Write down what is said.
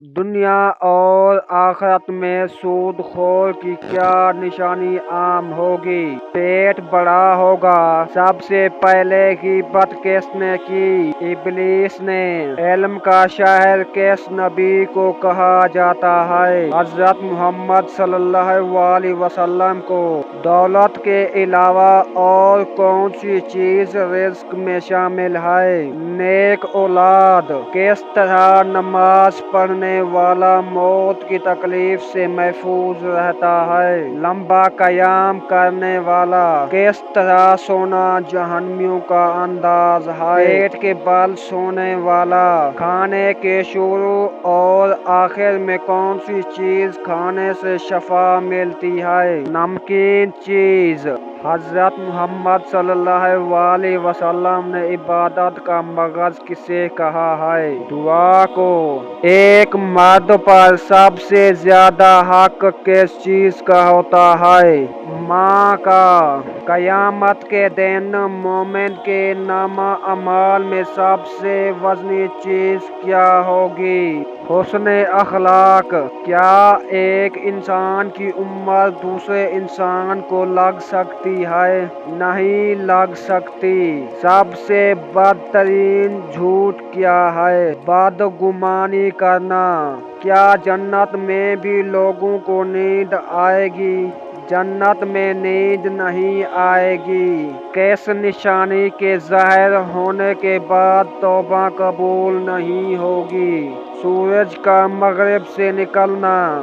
دنیا اور آخرت میں سود خور کی کیا نشانی عام ہوگی؟ پیٹ بڑا ہوگا۔ سب سے پہلے غیبت کس نے کی؟ ابلیس نے۔ علم کا شہر کس نبی کو کہا جاتا ہے؟ حضرت محمد صلی اللہ علیہ وسلم کو۔ دولت کے علاوہ اور کون سی چیز رزق میں شامل ہے؟ نیک اولاد۔ کس طرح نماز پڑھنے والا موت کی تکلیف سے محفوظ رہتا ہے؟ لمبا قیام کرنے والا۔ کس طرح سونا جہنمیوں کا انداز ہے؟ پیٹ کے بل سونے والا۔ کھانے کے شروع اور آخر میں کون سی چیز کھانے سے شفا ملتی ہے؟ نمکین چیز۔ حضرت محمد صلی اللہ علیہ وسلم نے عبادت کا مغز کسے کہا ہے؟ دعا کو۔ ایک مرد پر سب سے زیادہ حق کس چیز کا ہوتا ہے؟ ماں کا۔ قیامت کے دن مومن کے نامہ اعمال میں سب سے وزنی چیز کیا ہوگی؟ حسن اخلاق۔ کیا ایک انسان کی عمر دوسرے انسان کو لگ سکتی ہے؟ نہیں لگ سکتی۔ سب سے بدترین جھوٹ کیا ہے؟ بدگمانی کرنا۔ کیا جنت میں بھی لوگوں کو نیند آئے گی؟ جنت میں نیند نہیں آئے گی۔ کس نشانی کے ظاہر ہونے کے بعد توبہ قبول نہیں ہوگی؟ سورج کا مغرب سے نکلنا۔